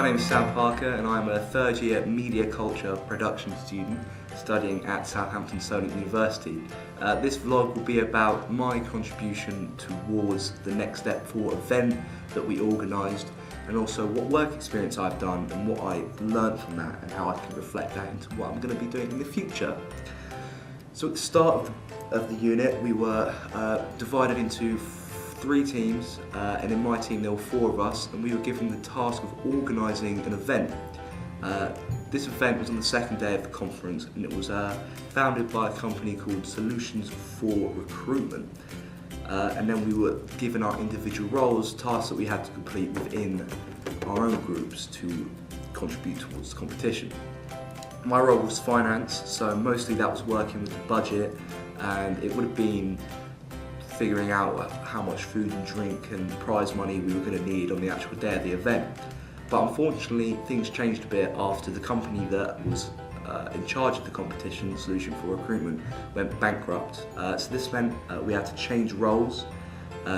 name is Sam Parker and I'm a third year media culture production student studying at Southampton Solent University. This vlog will be about my contribution towards the Nextstep4 event that we organised, and also what work experience I've done and what I learned from that and how I can reflect that into what I'm going to be doing in the future. So at the start of the unit we were divided into 3 teams, and in my team there were 4 of us, and we were given the task of organising an event. This event was on the second day of the conference, and it was founded by a company called Solutions for Recruitment. And then we were given our individual roles, tasks that we had to complete within our own groups to contribute towards the competition. My role was finance, so mostly that was working with the budget, and it would have been figuring out how much food and drink and prize money we were going to need on the actual day of the event. But unfortunately things changed a bit after the company that was in charge of the competition, Solution for Recruitment, went bankrupt. So this meant we had to change roles,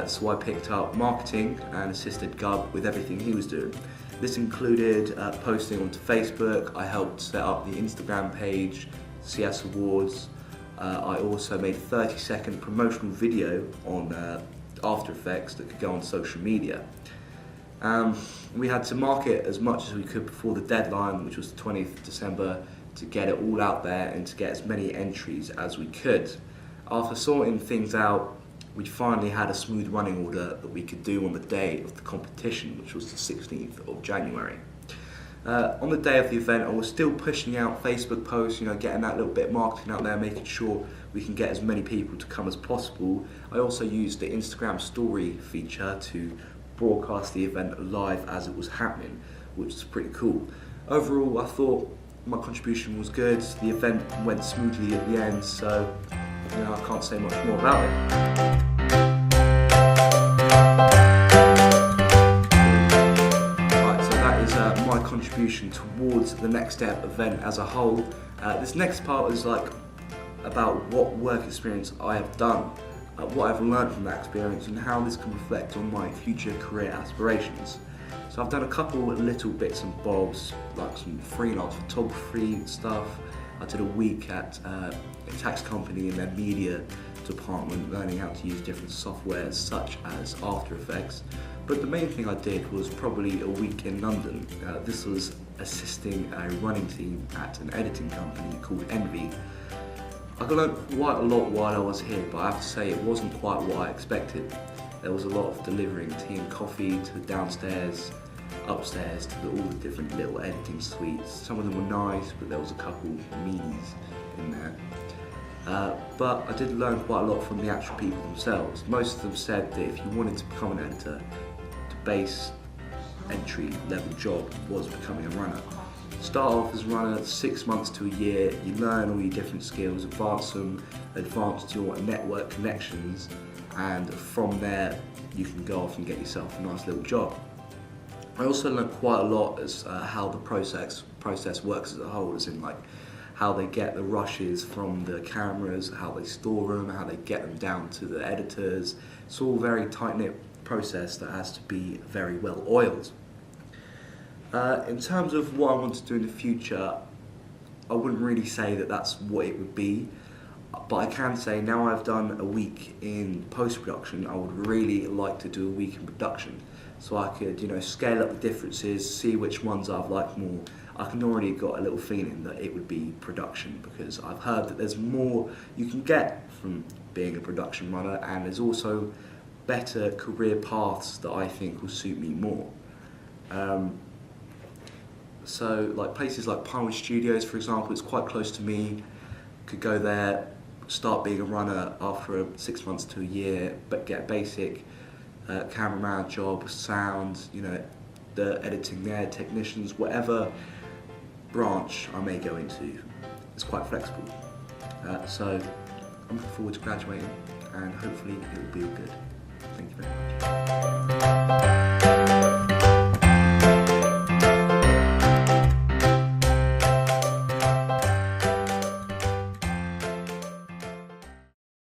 so I picked up marketing and assisted Gub with everything he was doing. This included posting onto Facebook. I helped set up the Instagram page, CS Awards. I also made a 30-second promotional video on After Effects that could go on social media. We had to market as much as we could before the deadline, which was the 20th of December, to get it all out there and to get as many entries as we could. After sorting things out, we finally had a smooth running order that we could do on the day of the competition, which was the 16th of January. On the day of the event, I was still pushing out Facebook posts, getting that little bit of marketing out there, making sure we can get as many people to come as possible. I also used the Instagram story feature to broadcast the event live as it was happening, which is pretty cool. Overall, I thought my contribution was good. The event went smoothly at the end, so I can't say much more about it. My contribution towards the Nextstep event as a whole. This next part is about what work experience I have done, what I've learned from that experience, and how this can reflect on my future career aspirations. So I've done a couple of little bits and bobs, like some freelance photography stuff. I did a week at a tax company in their media department, learning how to use different softwares such as After Effects. But the main thing I did was probably a week in London. This was assisting a running team at an editing company called Envy. I learned quite a lot while I was here, but I have to say it wasn't quite what I expected. There was a lot of delivering tea and coffee to the downstairs, upstairs to all the different little editing suites. Some of them were nice, but there was a couple meanies in there. But I did learn quite a lot from the actual people themselves. Most of them said that if you wanted to become an editor, the base entry level job was becoming a runner. Start off as a runner, 6 months to a year, you learn all your different skills, advance them, advance your network connections, and from there you can go off and get yourself a nice little job. I also learned quite a lot as how the process works as a whole, as in how they get the rushes from the cameras, how they store them, how they get them down to the editors. It's all a very tight-knit process that has to be very well oiled. In terms of what I want to do in the future, I wouldn't really say that that's what it would be, but I can say now I've done a week in post-production, I would really like to do a week in production, so I could scale up the differences, see which ones I've liked more. I can already got a little feeling that it would be production, because I've heard that there's more you can get from being a production runner, and there's also better career paths that I think will suit me more. So places like Pinewood Studios, for example, it's quite close to me. Could go there, start being a runner after 6 months to a year, but get a basic cameraman job, sound, the editing there, technicians, whatever branch I may go into. It's quite flexible. So I'm looking forward to graduating, and hopefully it will be all good. Thank you very much.